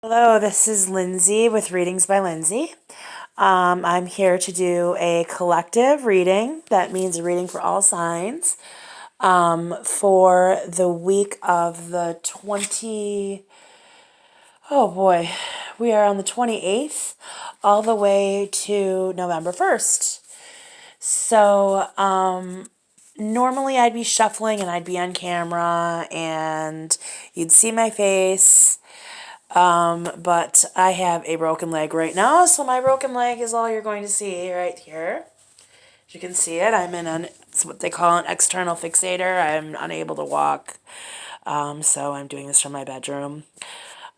Hello, this is Lindsay with Readings by Lindsay. I'm here to do a collective reading. That means a reading for all signs for the week of the oh boy, we are on the 28th all the way to November 1st. So, normally I'd be shuffling and I'd be on camera and you'd see my face. But I have a broken leg right now, so my broken leg is all you're going to see right here. As you can see it, it's what they call an external fixator. I'm unable to walk, so I'm doing this from my bedroom.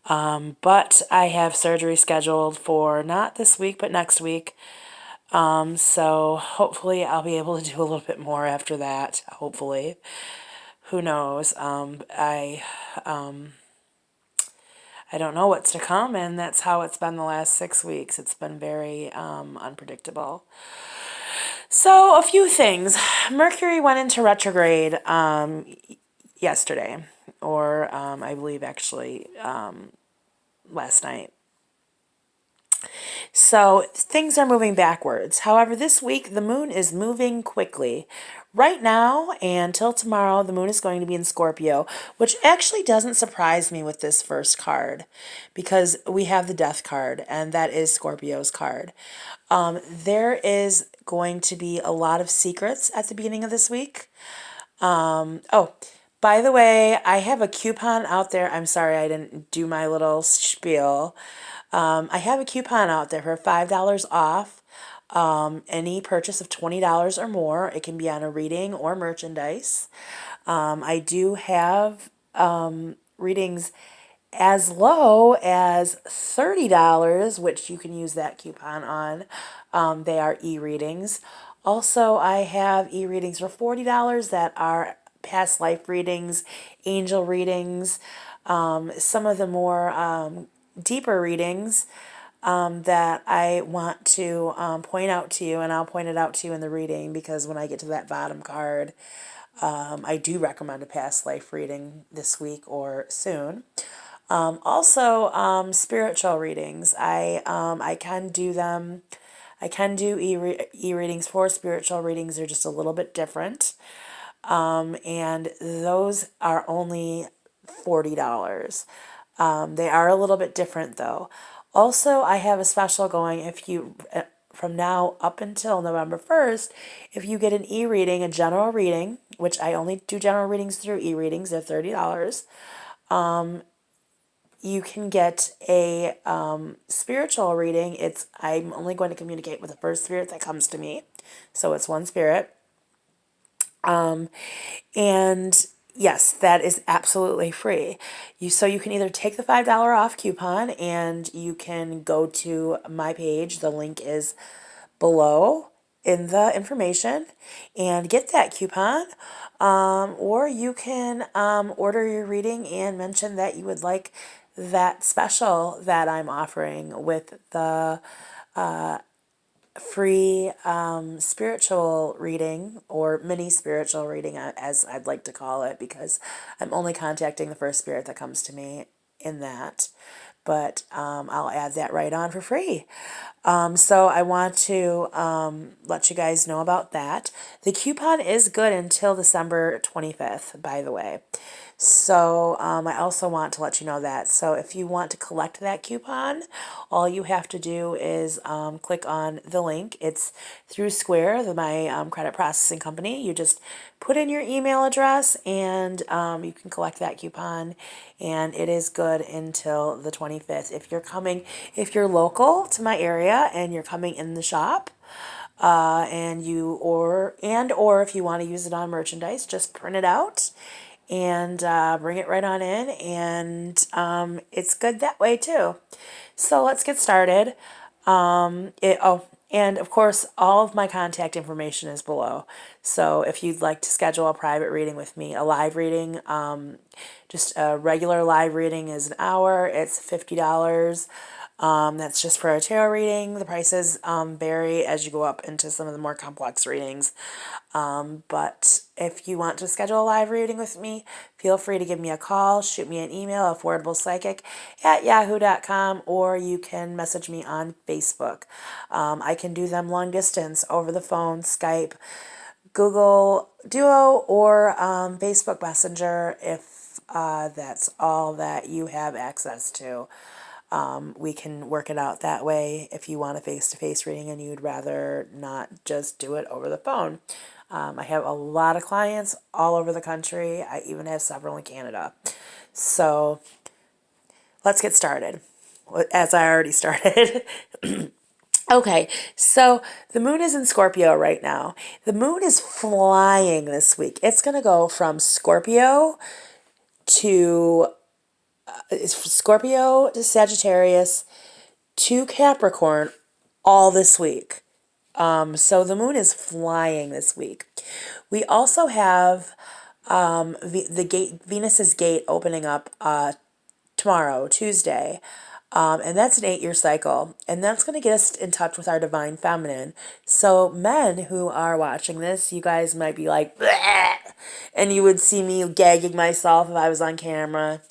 But I have surgery scheduled for not this week, but next week. So hopefully I'll be able to do a little bit more after that, hopefully. Who knows? I don't know what's to come, and that's how it's been the last 6 weeks. It's been very unpredictable. So, a few things. Mercury went into retrograde yesterday, or I believe actually last night. So things are moving backwards. However, this week the moon is moving quickly. Right now and till tomorrow, the moon is going to be in Scorpio, which actually doesn't surprise me with this first card because we have the death card, and that is Scorpio's card. There is going to be a lot of secrets at the beginning of this week. Oh, by the way, I have a coupon out there. I'm sorry I didn't do my little spiel. I have a coupon out there for $5 off any purchase of $20 or more. It can be on a reading or merchandise. I do have readings as low as $30, which you can use that coupon on. They are e-readings. Also, I have e-readings for $40 that are past life readings, angel readings, some of the more deeper readings that I want to point out to you, and I'll point it out to you in the reading because when I get to that bottom card, I do recommend a past life reading this week or soon. Also, spiritual readings. I can do them. I can do e-readings for spiritual readings. They're just a little bit different. And those are only $40. They are a little bit different though. Also, I have a special going if you, from now up until November 1st, if you get an e-reading, a general reading, which I only do general readings through e-readings, they're $30. You can get a spiritual reading. I'm only going to communicate with the first spirit that comes to me. So it's one spirit. And yes, that is absolutely free. So you can either take the $5 off coupon and you can go to my page. The link is below in the information and get that coupon. Or you can order your reading and mention that you would like that special that I'm offering with the free spiritual reading or mini spiritual reading, as I'd like to call it, because I'm only contacting the first spirit that comes to me in that. But I'll add that right on for free. So I want to let you guys know about that. The coupon is good until December 25th, by the way. So I also want to let you know that. So if you want to collect that coupon, all you have to do is click on the link. It's through Square, my credit processing company. You just put in your email address and you can collect that coupon, and it is good until the 25th. If you're local to my area and you're coming in the shop, or if you want to use it on merchandise, just print it out and bring it right on in, and it's good that way too. So let's get started. And of course, all of my contact information is below. So if you'd like to schedule a private reading with me, a live reading, just a regular live reading is an hour. It's $50. That's just for a tarot reading. The prices vary as you go up into some of the more complex readings. But if you want to schedule a live reading with me, feel free to give me a call, shoot me an email, affordablepsychic@yahoo.com, or you can message me on Facebook. I can do them long distance over the phone, Skype, Google Duo, or Facebook Messenger if that's all that you have access to. We can work it out that way if you want a face-to-face reading and you'd rather not just do it over the phone. I have a lot of clients all over the country. I even have several in Canada. So let's get started, as I already started. Okay, so the moon is in Scorpio right now. The moon is flying this week. It's going to go from to Scorpio to Sagittarius to Capricorn all this week. So the moon is flying this week. We also have the gate, Venus's gate, opening up tomorrow, Tuesday. And that's an 8-year cycle. And that's going to get us in touch with our divine feminine. So men who are watching this, you guys might be like, bleh! And you would see me gagging myself if I was on camera.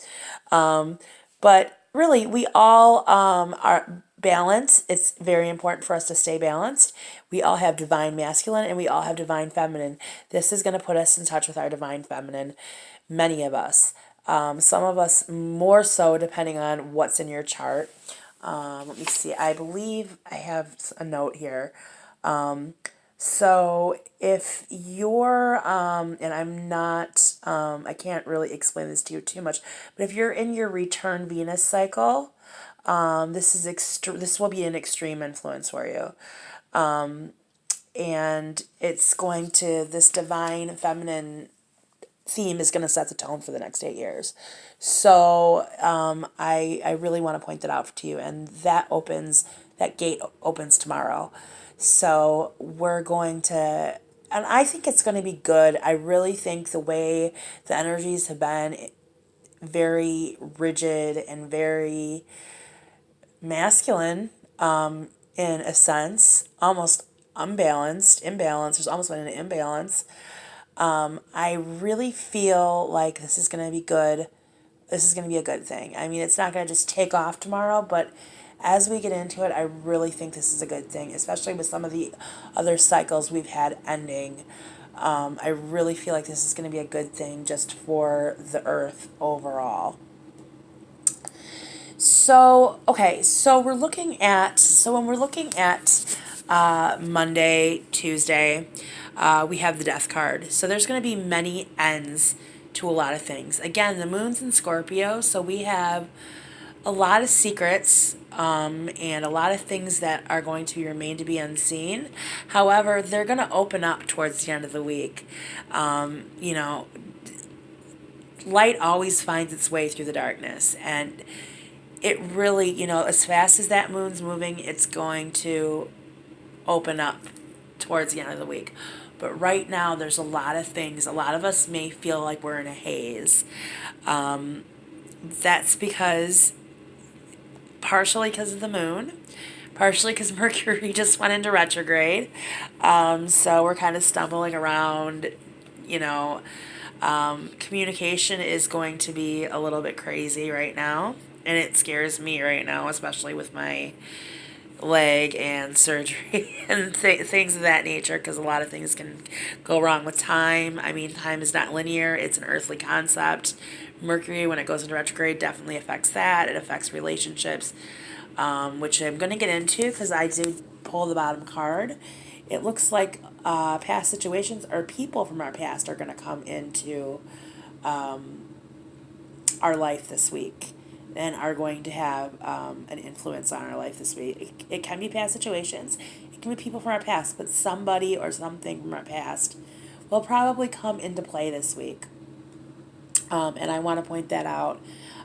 But really, we all are balanced. It's very important for us to stay balanced. We all have divine masculine and we all have divine feminine. This is going to put us in touch with our divine feminine, many of us. Some of us more so depending on what's in your chart. Let me see. I believe I have a note here. So if you're, and I'm not, I can't really explain this to you too much, but if you're in your return Venus cycle, this will be an extreme influence for you. And it's going to, this divine feminine theme is going to set the tone for the next 8 years. So I really want to point that out to you. And that gate opens tomorrow. So we're going to, and I think it's going to be good. I really think the way the energies have been very rigid and very masculine, in a sense, almost imbalanced. There's almost been an imbalance. I really feel like this is going to be good. This is going to be a good thing. I mean, it's not going to just take off tomorrow, but as we get into it, I really think this is a good thing, especially with some of the other cycles we've had ending. I really feel like this is going to be a good thing just for the earth overall. So, okay, so when we're looking at Monday, Tuesday, we have the death card. So there's going to be many ends to a lot of things. Again, the moon's in Scorpio, so we have a lot of secrets and a lot of things that are going to remain to be unseen. However, they're going to open up towards the end of the week. Light always finds its way through the darkness, and it really, as fast as that moon's moving, it's going to open up towards the end of the week. But right now, there's a lot of things. A lot of us may feel like we're in a haze. That's partially because of the moon, partially because Mercury just went into retrograde. So we're kind of stumbling around, communication is going to be a little bit crazy right now. And it scares me right now, especially with my leg and surgery and things of that nature, because a lot of things can go wrong with time. I mean, time is not linear. It's an earthly concept. Mercury, when it goes into retrograde, definitely affects that. It affects relationships, which I'm going to get into because I did pull the bottom card. It looks like past situations or people from our past are going to come into our life this week and are going to have an influence on our life this week. It can be past situations. It can be people from our past, but somebody or something from our past will probably come into play this week. And I want to point that out.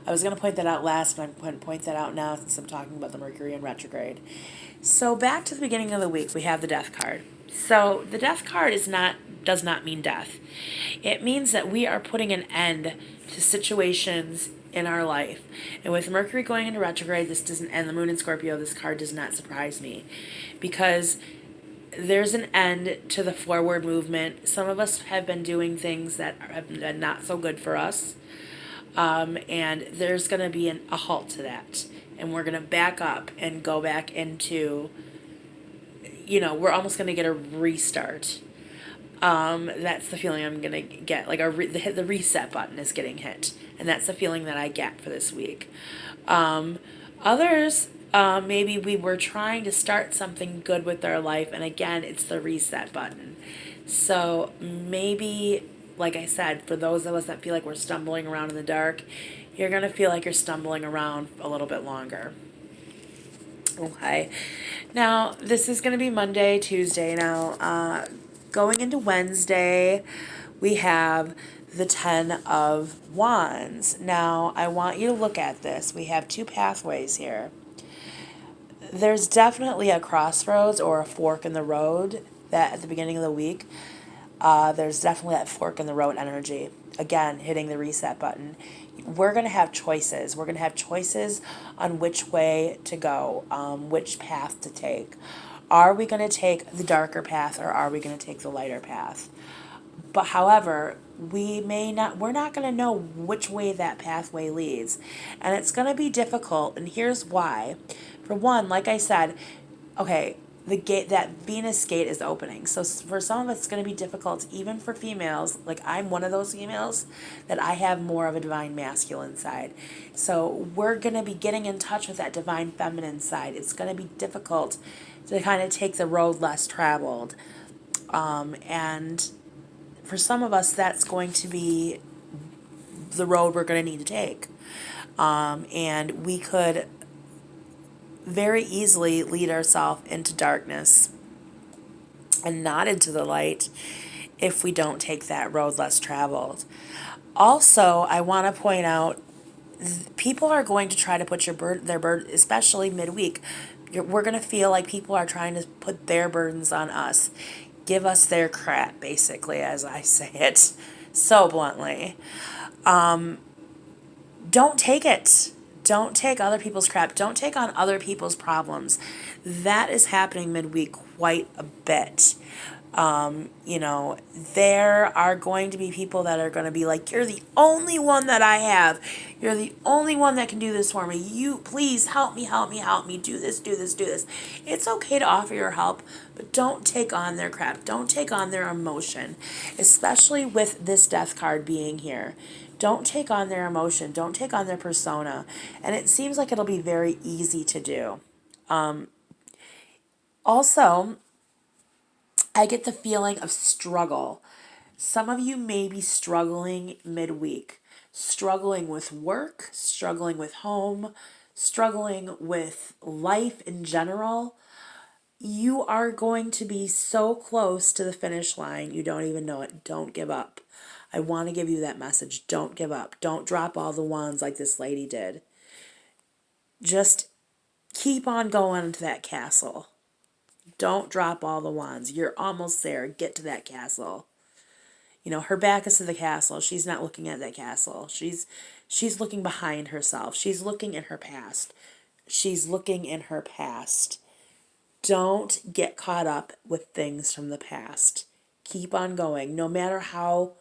I was going to point that out last, but I'm going to point that out now since I'm talking about the Mercury in retrograde. So back to the beginning of the week, we have the death card. So the death card does not mean death. It means that we are putting an end to situations in our life. And with Mercury going into retrograde, and the moon in Scorpio, this card does not surprise me, because there's an end to the forward movement. Some of us have been doing things that have been not so good for us. And there's going to be a halt to that. And we're going to back up and go back into, we're almost going to get a restart. That's the feeling I'm going to get. Like the reset button is getting hit. And that's the feeling that I get for this week. Others, maybe we were trying to start something good with our life, and again, it's the reset button. So maybe, like I said, for those of us that feel like we're stumbling around in the dark, you're going to feel like you're stumbling around a little bit longer. Okay. Now, this is going to be Monday, Tuesday. Now, going into Wednesday, we have the 10 of Wands. Now, I want you to look at this. We have two pathways here. There's definitely a crossroads or a fork in the road that at the beginning of the week, there's definitely that fork in the road energy. Again, hitting the reset button. We're going to have choices. We're going to have choices on which way to go, which path to take. Are we going to take the darker path, or are we going to take the lighter path? But however, we're not going to know which way that pathway leads. And it's going to be difficult. And here's why. For one, like I said, okay, that Venus gate is opening. So for some of us, it's going to be difficult, even for females. Like I'm one of those females that I have more of a divine masculine side. So we're going to be getting in touch with that divine feminine side. It's going to be difficult to kind of take the road less traveled. And for some of us, that's going to be the road we're going to need to take. And we could very easily lead ourselves into darkness and not into the light if we don't take that road less traveled. Also, I want to point out, people are going to try to put their burden, especially midweek. We're going to feel like people are trying to put their burdens on us, give us their crap, basically, as I say it so bluntly. Don't take it. Don't take other people's crap. Don't take on other people's problems. That is happening midweek quite a bit. There are going to be people that are going to be like, you're the only one that I have. You're the only one that can do this for me. You, please help me, help me, help me. Do this, do this, do this. It's okay to offer your help, but don't take on their crap. Don't take on their emotion, especially with this death card being here. Don't take on their emotion. Don't take on their persona. And it seems like it'll be very easy to do. Also, I get the feeling of struggle. Some of you may be struggling midweek, struggling with work, struggling with home, struggling with life in general. You are going to be so close to the finish line, you don't even know it. Don't give up. I want to give you that message. Don't give up. Don't drop all the wands like this lady did. Just keep on going to that castle. Don't drop all the wands. You're almost there. Get to that castle. Her back is to the castle. She's not looking at that castle. She's looking behind herself. She's looking in her past. She's looking in her past. Don't get caught up with things from the past. Keep on going. No matter how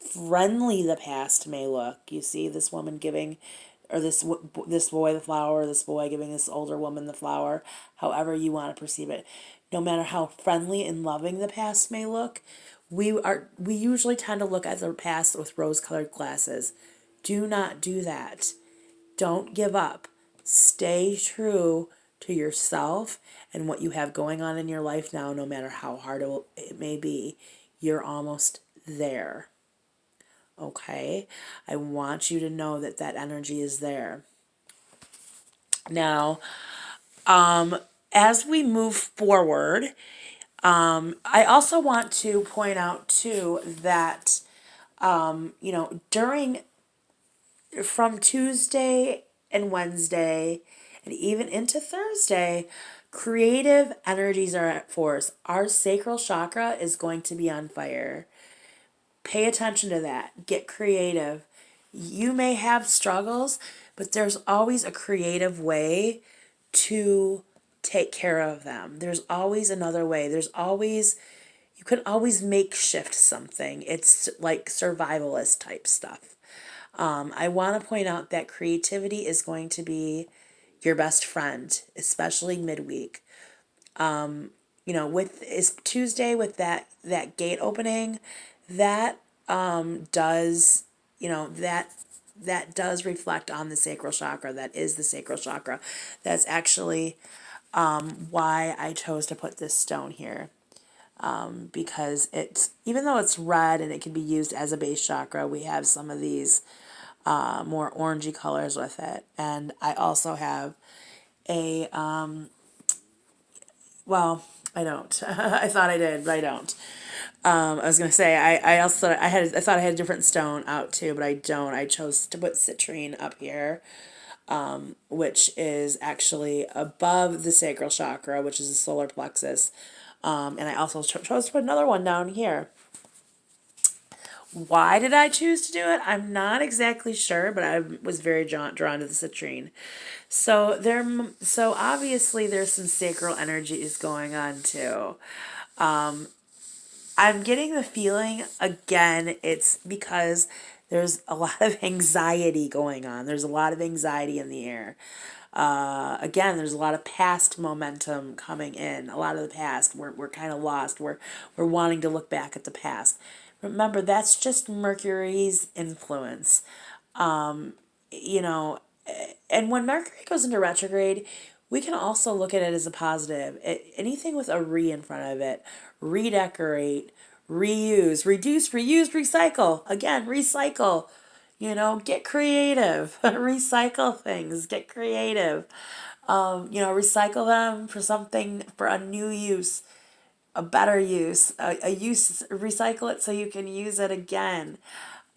friendly the past may look. You see this woman giving, or this boy the flower, this boy giving this older woman the flower, however you want to perceive it. No matter how friendly and loving the past may look, we usually tend to look at the past with rose-colored glasses. Do not do that. Don't give up. Stay true to yourself and what you have going on in your life now, no matter how hard it may be. You're almost there. Okay? I want you to know that that energy is there. Now, as we move forward, I also want to point out too that, from Tuesday and Wednesday and even into Thursday, creative energies are at force. Our sacral chakra is going to be on fire. Pay attention to that. Get creative. You may have struggles, but there's always a creative way to take care of them. There's always another way. You can always makeshift something. It's like survivalist type stuff. I want to point out that creativity is going to be your best friend, especially midweek. With is Tuesday with that gate opening, that does that does reflect on the sacral chakra. That is the sacral chakra. That's actually why I chose to put this stone here. Because it's, even though it's red and it can be used as a base chakra, we have some of these more orangey colors with it. And I also have a well, I don't. I thought I did, but I don't. I was gonna say I thought I had a different stone out too, but I don't. I chose to put citrine up here, which is actually above the sacral chakra, which is the solar plexus. And I also chose to put another one down here. Why did I choose to do it? I'm not exactly sure, but I was very drawn to the citrine. So obviously there's some sacral energies going on too. I'm getting the feeling again, it's because there's a lot of anxiety going on. There's a lot of anxiety in the air. Again, there's a lot of past momentum coming in. A lot of the past, we're kind of lost. We're wanting to look back at the past. Remember, that's just Mercury's influence. You know, and when Mercury goes into retrograde, we can also look at it as a positive. Anything with a re in front of it, redecorate, reuse, reduce, reuse, recycle. Again, recycle. Get creative. Recycle things. Get creative. Recycle them for something, for a new use, a better use, a use, recycle it so you can use it again.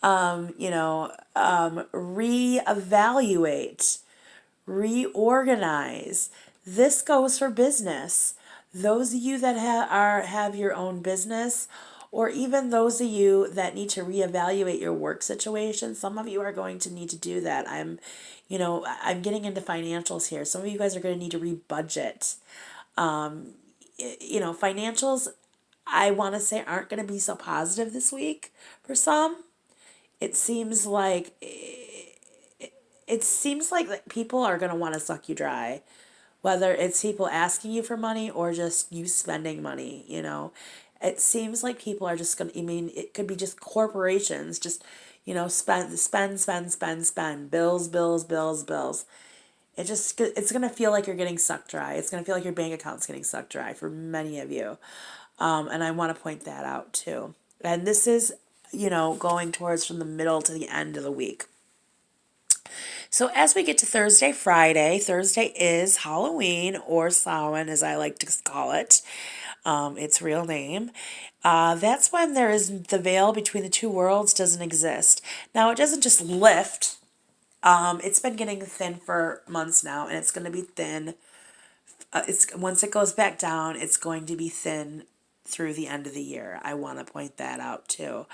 Reevaluate, reorganize. This goes for business. Those of you that have your own business, or even those of you that need to reevaluate your work situation, some of you are going to need to do that. I'm getting into financials here. Some of you guys are going to need to rebudget. Financials, I want to say, aren't going to be so positive this week for some. It seems like that people are going to want to suck you dry, whether it's people asking you for money or just you spending money. It seems like people are just going to, it could be just corporations just, spend, bills, bills, bills, bills. It's going to feel like you're getting sucked dry. It's going to feel like your bank account's getting sucked dry for many of you. And I want to point that out too. And this is, going towards from the middle to the end of the week. So as we get to Thursday, Friday, Thursday is Halloween, or Samhain as I like to call it. Its real name. That's when the veil between the two worlds doesn't exist. Now it doesn't just lift. It's been getting thin for months now, and it's going to be thin. Once it goes back down, it's going to be thin through the end of the year. I want to point that out too.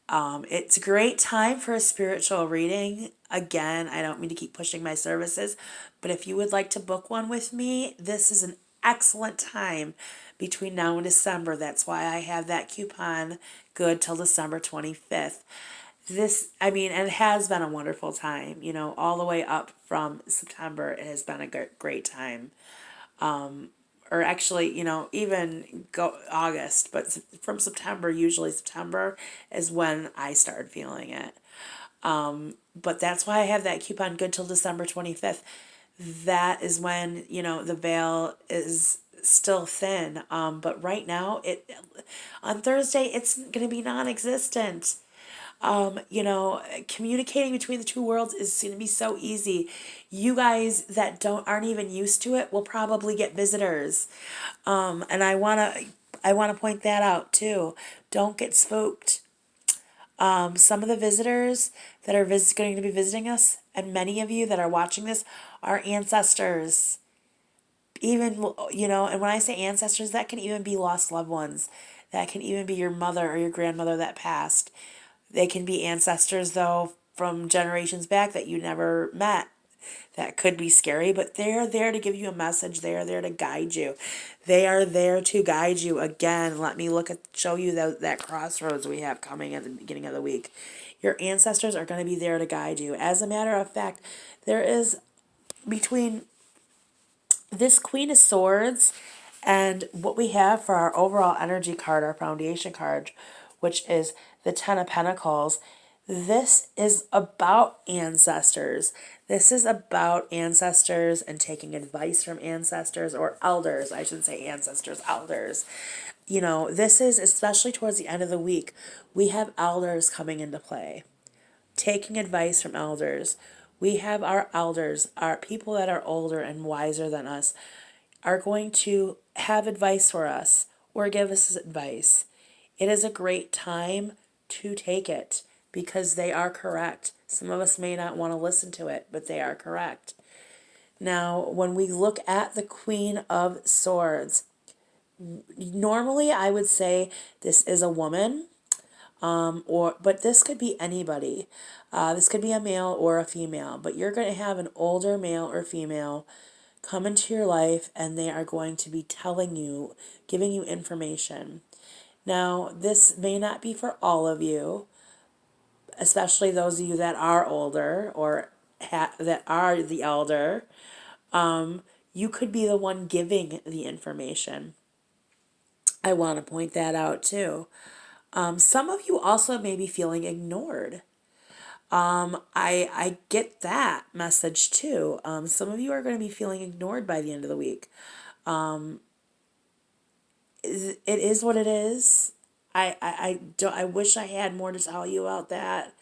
It's a great time for a spiritual reading. Again, I don't mean to keep pushing my services, but if you would like to book one with me, this is an excellent time between now and December. That's why I have that coupon good till December 25th. And it has been a wonderful time, all the way up from September. It has been a great time. Or actually, even go August, but from September, usually September is when I started feeling it. But that's why I have that coupon good till December 25th. That is when, the veil is still thin. But right now, on Thursday, it's going to be non-existent. Communicating between the two worlds is going to be so easy. You guys that aren't even used to it will probably get visitors. And I want to point that out too. Don't get spooked. Some of the visitors that are going to be visiting us, and many of you that are watching this, are ancestors. Even, and when I say ancestors, that can even be lost loved ones. That can even be your mother or your grandmother that passed. They can be ancestors, though, from generations back that you never met. That could be scary, but they're there to give you a message. They are there to guide you. They are there to guide you. Again, let me show you that crossroads we have coming at the beginning of the week. Your ancestors are going to be there to guide you. As a matter of fact, there is between this Queen of Swords and what we have for our overall energy card, our foundation card, which is the Ten of Pentacles. This is about ancestors. This is about ancestors and taking advice from ancestors, or elders. I should say ancestors, elders. You know, this is especially towards the end of the week. We have elders coming into play, taking advice from elders. We have our elders, our people that are older and wiser than us, are going to have advice for us or give us advice. It is a great time to take it because they are correct. Some of us may not want to listen to it, but they are correct. Now, when we look at the Queen of Swords, normally I would say this is a woman, but this could be anybody. This could be a male or a female, but you're going to have an older male or female come into your life, and they are going to be telling you, giving you information. Now, this may not be for all of you, especially those of you that are older or that are the elder. You could be the one giving the information. I want to point that out too. Some of you also may be feeling ignored. I get that message too. Some of you are going to be feeling ignored by the end of the week. It is what it is. I wish I had more to tell you about that.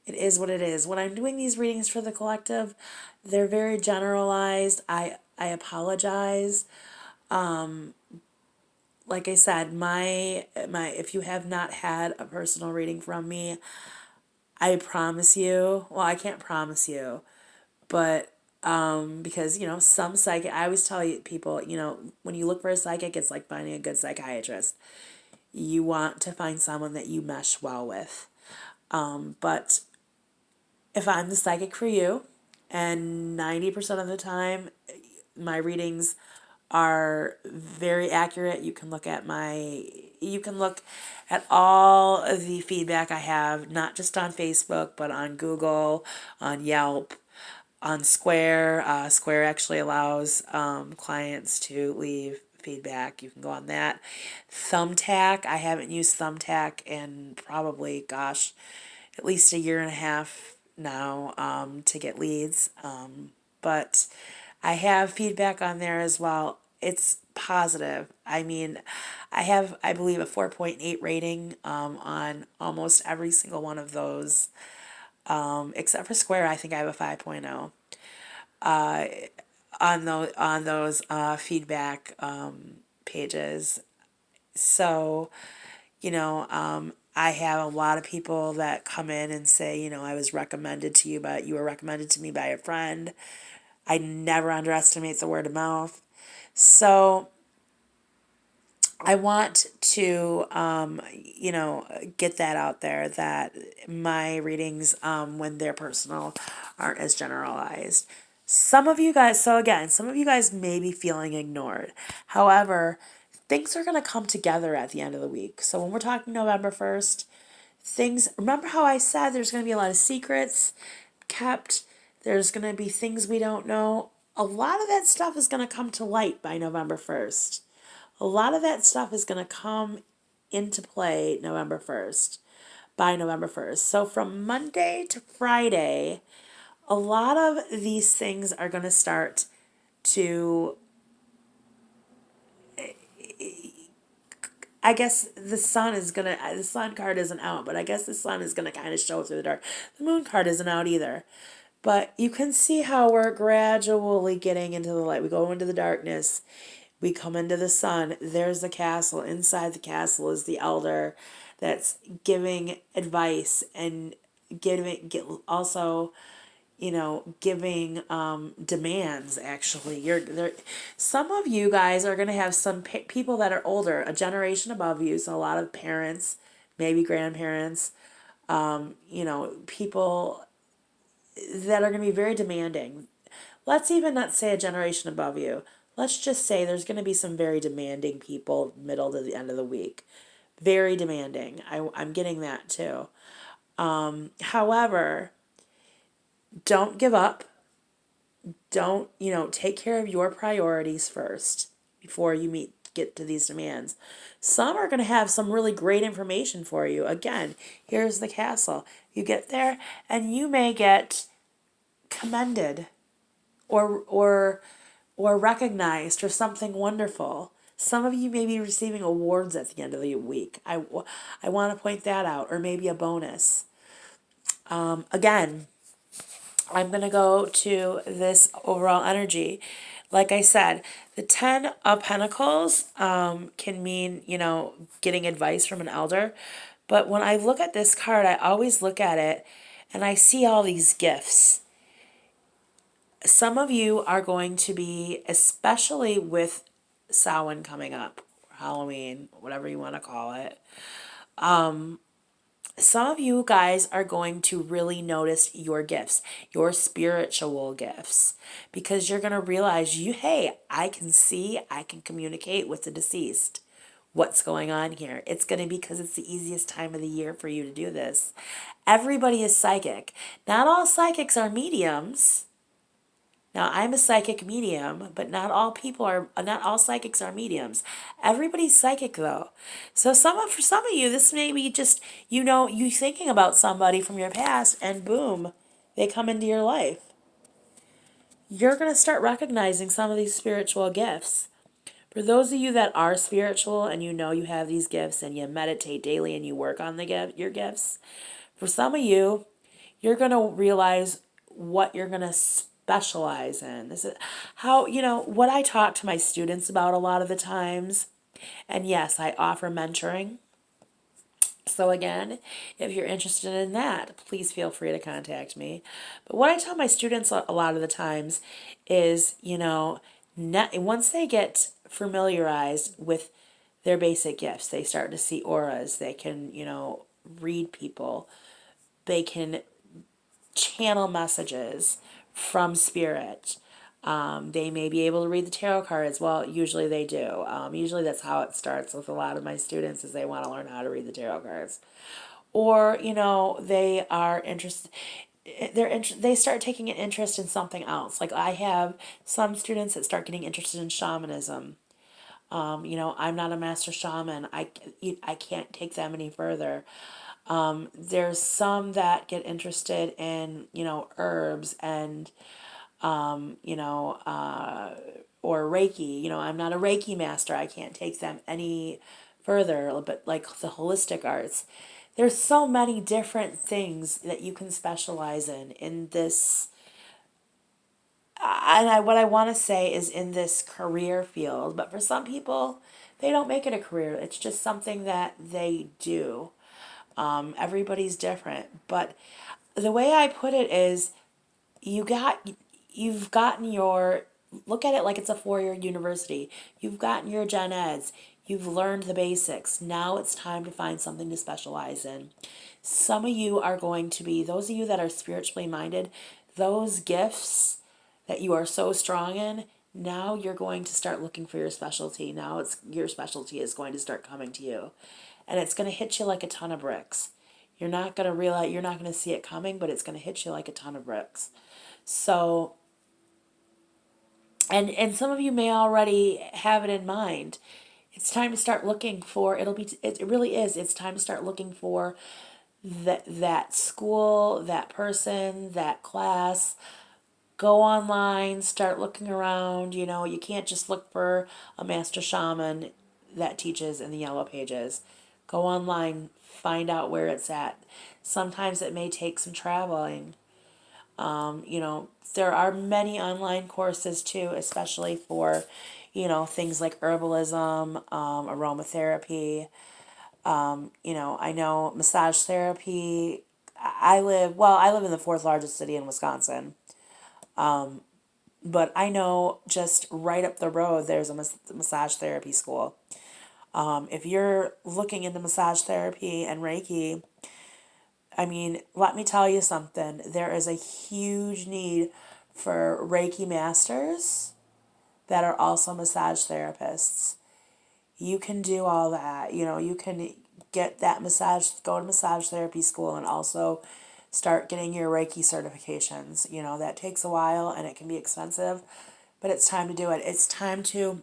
It is what it is. When I'm doing these readings for the collective, they're very generalized. I apologize. Like I said, my if you have not had a personal reading from me, I promise you, well, I can't promise you, but because, you know, some psychic, I always tell people, you know, when you look for a psychic, it's like finding a good psychiatrist. You want to find someone that you mesh well with. But if I'm the psychic for you, and 90% of the time my readings are very accurate. You can look at all of the feedback I have, not just on Facebook, but on Google, on Yelp, on Square. Square actually allows clients to leave feedback. You can go on that. Thumbtack. I haven't used Thumbtack in probably, gosh, at least a year and a half now to get leads. But I have feedback on there as well. It's positive. I mean, I believe, a 4.8 rating on almost every single one of those. Except for Square, I think I have a 5.0 on those feedback pages. So, you know, I have a lot of people that come in and say, you know, I was recommended to you, but you were recommended to me by a friend. I never underestimate the word of mouth. So I want to, you know, get that out there, that my readings, when they're personal, aren't as generalized. Some of you guys, so again, some of you guys may be feeling ignored. However, things are going to come together at the end of the week. So when we're talking November 1st, remember how I said there's going to be a lot of secrets kept? There's going to be things we don't know. A lot of that stuff is going to come to light by November 1st. A lot of that stuff is going to come into play November 1st, by November 1st. So from Monday to Friday, a lot of these things are going to start to, I guess the sun card isn't out, but I guess the sun is going to kind of show through the dark. The moon card isn't out either. But you can see how we're gradually getting into the light. We go into the darkness. We come into the sun. There's the castle. Inside the castle is the elder that's giving advice and also, you know, giving demands. Actually, some of you guys are going to have some people that are older, a generation above you. So a lot of parents, maybe grandparents, you know, people that are going to be very demanding. Let's even not say a generation above you. Let's just say there's going to be some very demanding people middle to the end of the week. Very demanding. I'm getting that too. However, don't give up. Don't, take care of your priorities first before you get to these demands. Some are going to have some really great information for you. Again, here's the castle. You get there and you may get commended or recognized for something wonderful. Some of you may be receiving awards at the end of the week. I want to point that out, or maybe a bonus. Again, I'm going to go to this overall energy. Like I said, the 10 of Pentacles can mean, getting advice from an elder. But when I look at this card, I always look at it and I see all these gifts. Some of you are going to be, especially with Samhain coming up, Halloween, whatever you want to call it. Some of you guys are going to really notice your gifts, your spiritual gifts, because you're going to realize hey, I can see, I can communicate with the deceased. What's going on here? It's going to be because it's the easiest time of the year for you to do this. Everybody is psychic. Not all psychics are mediums. Now, I'm a psychic medium, but not all psychics are mediums. Everybody's psychic though. So for some of you, this may be just, you thinking about somebody from your past and boom, they come into your life. You're going to start recognizing some of these spiritual gifts. For those of you that are spiritual and you have these gifts and you meditate daily and you work on your gifts, for some of you, you're going to realize what you're going to specialize in. This is how, what I talk to my students about a lot of the times. And yes, I offer mentoring. So again, if you're interested in that, please feel free to contact me. But what I tell my students a lot of the times is, once they get familiarized with their basic gifts, they start to see auras, they can, read people, they can channel messages from spirit. They may be able to read the tarot cards. Well, usually they do. Usually that's how it starts with a lot of my students, is they want to learn how to read the tarot cards. Or, they are interested, they start taking an interest in something else. Like I have some students that start getting interested in shamanism. I'm not a master shaman. I can't take them any further. There's some that get interested in, herbs and, or Reiki. I'm not a Reiki master. I can't take them any further, but like the holistic arts. There's so many different things that you can specialize in this. What I want to say is in this career field, but for some people, they don't make it a career. It's just something that they do. Everybody's different, but the way I put it is, you've gotten your, look at it like it's a 4-year university. You've gotten your gen eds. You've learned the basics. Now it's time to find something to specialize in. Some of you are going to be, those of you that are spiritually minded, those gifts that you are so strong in, now you're going to start looking for your specialty. Now your specialty is going to start coming to you. And it's going to hit you like a ton of bricks. You're not going to see it coming, but it's going to hit you like a ton of bricks. So, and some of you may already have it in mind. It's time to start looking for, it really is, it's time to start looking for that school, that person, that class. Go online, start looking around. You can't just look for a master shaman that teaches in the yellow pages. Go online, find out where it's at. Sometimes it may take some traveling. There are many online courses too, especially for, things like herbalism, aromatherapy. I know massage therapy. I live in the fourth largest city in Wisconsin. But I know just right up the road, there's a massage therapy school. If you're looking into massage therapy and Reiki, I mean, let me tell you something. There is a huge need for Reiki masters that are also massage therapists. You can do all that. You know, you can get that massage, go to massage therapy school, and also start getting your Reiki certifications. You know, that takes a while and it can be expensive, but it's time to do it. It's time to,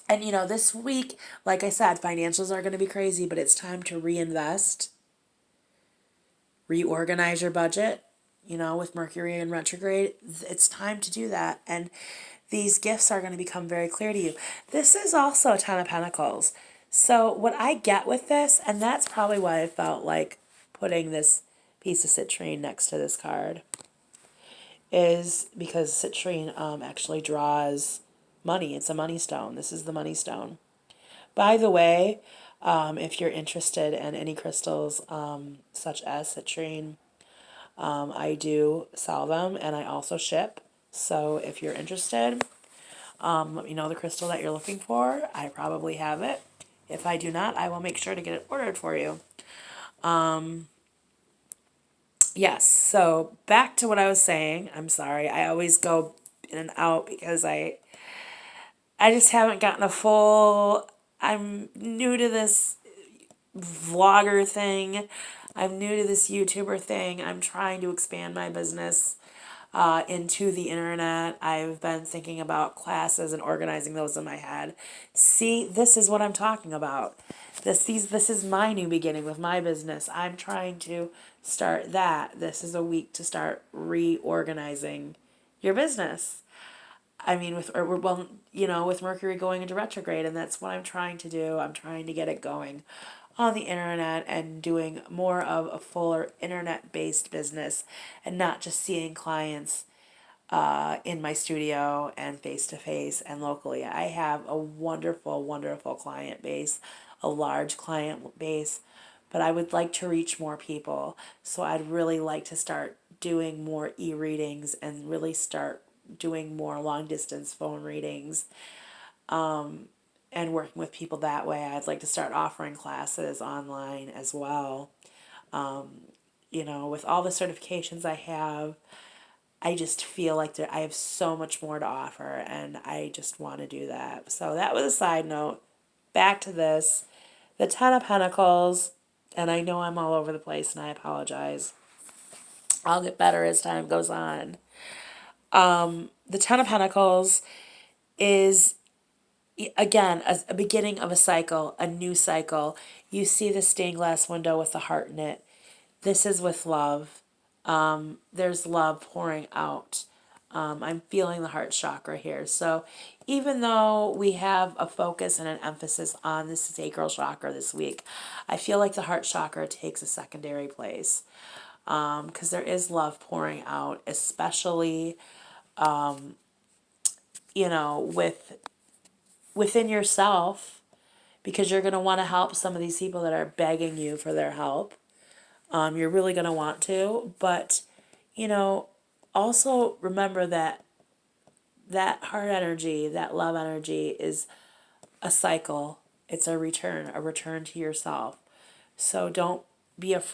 and you know, this week, like I said, financials are going to be crazy, but it's time to reinvest, reorganize your budget. You know, with Mercury in retrograde, it's time to do that. And these gifts are going to become very clear to you. This is also a Ten of Pentacles. So what I get with this, and that's probably why I felt like putting this piece of citrine next to this card, is because citrine actually draws money. It's a money stone. This is the money stone. By the way, if you're interested in any crystals such as citrine, I do sell them and I also ship. So if you're interested, let me know the crystal that you're looking for. I probably have it. If I do not, I will make sure to get it ordered for you. Yes, so back to what I was saying. I'm sorry. I always go in and out because I just haven't gotten a full... I'm new to this vlogger thing. I'm new to this YouTuber thing. I'm trying to expand my business into the internet. I've been thinking about classes and organizing those in my head. See, this is what I'm talking about. This is my new beginning with my business. I'm trying to start that. This is a week to start reorganizing your business. I mean, with Mercury going into retrograde, and that's what I'm trying to do. I'm trying to get it going on the internet and doing more of a fuller internet-based business and not just seeing clients in my studio and face-to-face and locally. I have a wonderful, wonderful client base, a large client base, but I would like to reach more people. So I'd really like to start doing more e-readings and really start doing more long-distance phone readings and working with people that way. I'd like to start offering classes online as well. You know, with all the certifications I have, I just feel like I have so much more to offer, and I just want to do that. So that was a side note. Back to this. The Ten of Pentacles, and I know I'm all over the place, and I apologize. I'll get better as time goes on. The Ten of Pentacles is, again, a beginning of a cycle, a new cycle. You see the stained glass window with the heart in it. This is with love. There's love pouring out. I'm feeling the heart chakra here. So even though we have a focus and an emphasis on the sacral chakra this week, I feel like the heart chakra takes a secondary place because there is love pouring out, especially, within yourself, because you're going to want to help some of these people that are begging you for their help. You're really going to want to, but, also remember that heart energy, that love energy is a cycle. It's a return to yourself. So don't be afraid